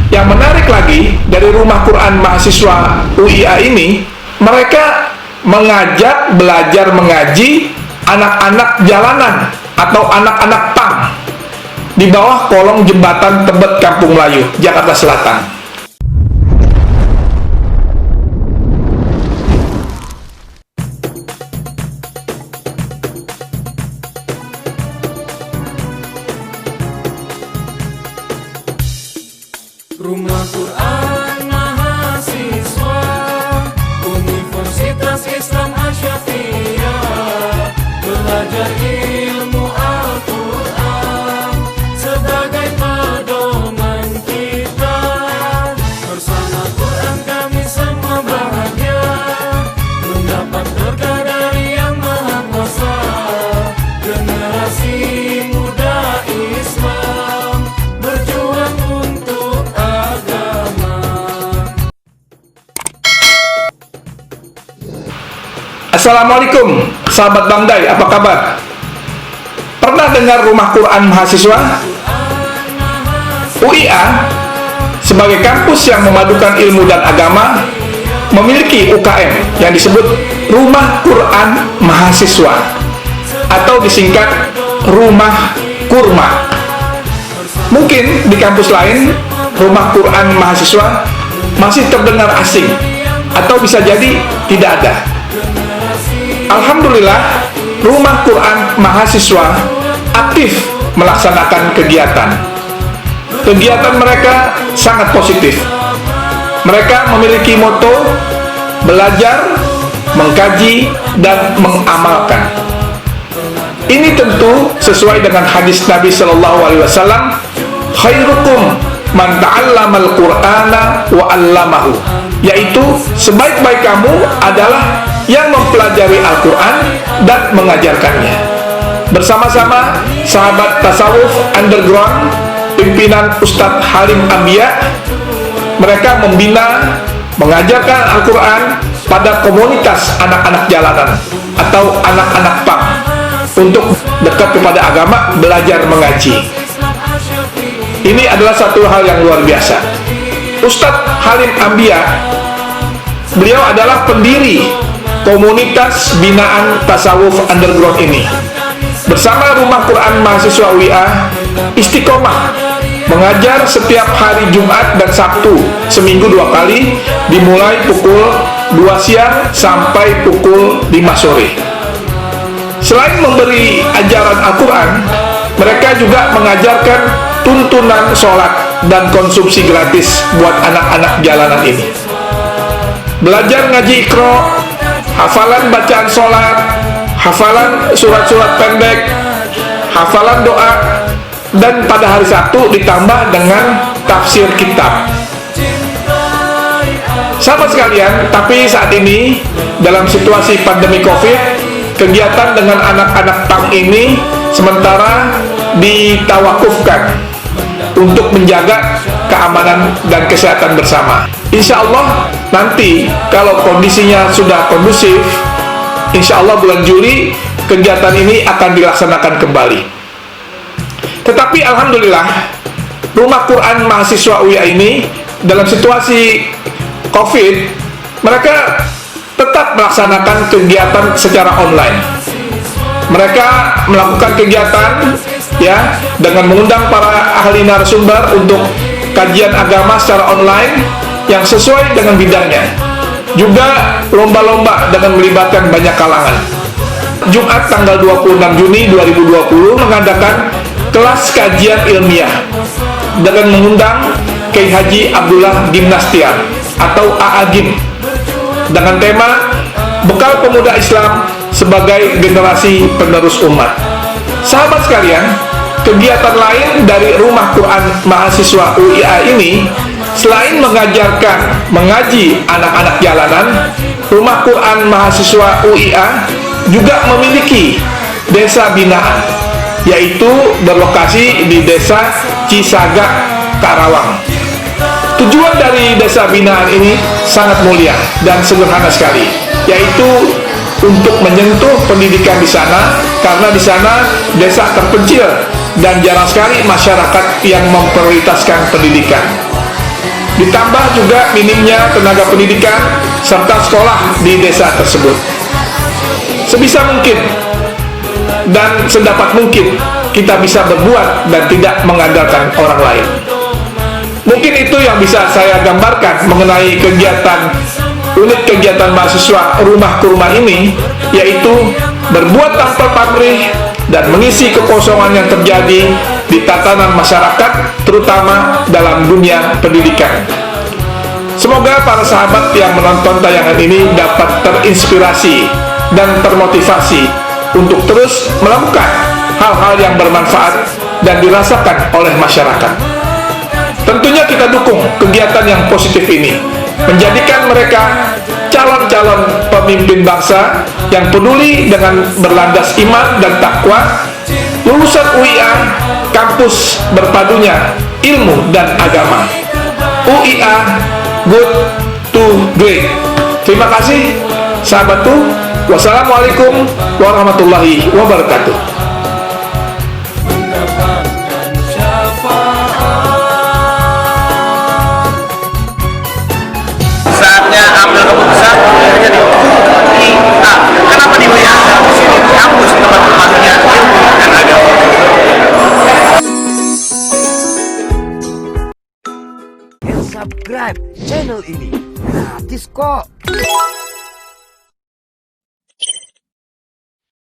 Yang menarik lagi dari Rumah Quran Mahasiswa UIA ini, mereka mengajak belajar mengaji anak-anak jalanan atau anak-anak pang di bawah kolong jembatan Tebet Kampung Melayu, Jakarta Selatan. Rumah Quran Mahasiswa Universitas Islam Asy-Syafi'iyah, belajar ilmu Al-Quran sebagai pedoman kita. Bersama Quran kami semua bahagia, mendapat berkah dari Yang Maha Kuasa. Generasi muda Islam berjuang untuk agama. Assalamualaikum, sahabat Bangdai, apa kabar? Pernah dengar Rumah Quran Mahasiswa? UIA sebagai kampus yang memadukan ilmu dan agama memiliki UKM yang disebut Rumah Quran Mahasiswa atau disingkat Rumah Kurma. Mungkin di kampus lain Rumah Quran Mahasiswa masih terdengar asing atau bisa jadi tidak ada. Alhamdulillah, Rumah Quran Mahasiswa aktif melaksanakan kegiatan. Kegiatan mereka sangat positif. Mereka memiliki moto belajar, mengkaji, dan mengamalkan. Ini tentu sesuai dengan hadis Nabi Shallallahu Alaihi Wasallam, khairukum man ta'allamal Qur'ana wa 'allamahu, yaitu sebaik-baik kamu adalah yang mempelajari Al-Quran dan mengajarkannya. Bersama-sama sahabat tasawuf underground pimpinan Ustadz Halim Ambia, mereka membina, mengajarkan Al-Quran pada komunitas anak-anak jalanan atau anak-anak pang untuk dekat kepada agama, belajar mengaji. Ini adalah satu hal yang luar biasa. Ustadz Halim Ambia, beliau adalah pendiri komunitas binaan tasawuf underground ini. Bersama Rumah Quran Mahasiswa UIA istiqomah mengajar setiap hari Jumat dan Sabtu seminggu 2 kali, dimulai pukul 2 siang sampai pukul 5 sore. Selain memberi ajaran Al-Quran, mereka juga mengajarkan tuntunan sholat dan konsumsi gratis buat anak-anak jalanan ini. Belajar ngaji Iqra, hafalan bacaan sholat, hafalan surat-surat pendek, hafalan doa, dan pada hari Sabtu ditambah dengan tafsir kitab. Sahabat sekalian, tapi saat ini dalam situasi pandemi COVID, kegiatan dengan anak-anak pang ini sementara ditawakufkan untuk menjaga keamanan dan kesehatan bersama. Insya Allah nanti kalau kondisinya sudah kondusif, insya Allah bulan Juli kegiatan ini akan dilaksanakan kembali. Tetapi alhamdulillah, Rumah Quran Mahasiswa UIA ini dalam situasi COVID, mereka tetap melaksanakan kegiatan secara online. Mereka melakukan kegiatan ya dengan mengundang para ahli narasumber untuk kajian agama secara online yang sesuai dengan bidangnya. Juga lomba-lomba dengan melibatkan banyak kalangan. Jumat tanggal 26 Juni 2020 mengadakan kelas kajian ilmiah dengan mengundang Kiai Haji Abdullah Gimnastiar atau AAGIM dengan tema Bekal Pemuda Islam sebagai Generasi Penerus Umat. Sahabat sekalian, kegiatan lain dari Rumah Quran Mahasiswa UIA ini, selain mengajarkan mengaji anak-anak jalanan, Rumah Quran Mahasiswa UIA juga memiliki desa binaan, yaitu berlokasi di Desa Cisaga, Karawang. Tujuan dari desa binaan ini sangat mulia dan sederhana sekali, yaitu untuk menyentuh pendidikan di sana, karena di sana desa terpencil dan jarang sekali masyarakat yang memprioritaskan pendidikan. Ditambah juga minimnya tenaga pendidikan serta sekolah di desa tersebut. Sebisa mungkin dan sedapat mungkin kita bisa berbuat dan tidak mengandalkan orang lain. Mungkin itu yang bisa saya gambarkan mengenai unit kegiatan mahasiswa rumah ke rumah ini, yaitu berbuat tanpa pamrih dan mengisi kekosongan yang terjadi di tatanan masyarakat, terutama dalam dunia pendidikan. Semoga para sahabat yang menonton tayangan ini dapat terinspirasi dan termotivasi untuk terus melakukan hal-hal yang bermanfaat dan dirasakan oleh masyarakat. Tentunya kita dukung kegiatan yang positif ini, menjadikan mereka calon-calon pemimpin bangsa yang peduli dengan berlandas iman dan takwa, lulusan UIA, kampus berpadunya ilmu dan agama. UIA Good to Great. Terima kasih sahabatku. Wassalamualaikum warahmatullahi wabarakatuh. mendapatkan syafaat. Saatnya ambil keputusan jadi UIA. Kenapa di UIA? Di sini kampus tempat tempatnya ilmu dan agama. Subscribe channel ini gratis kok.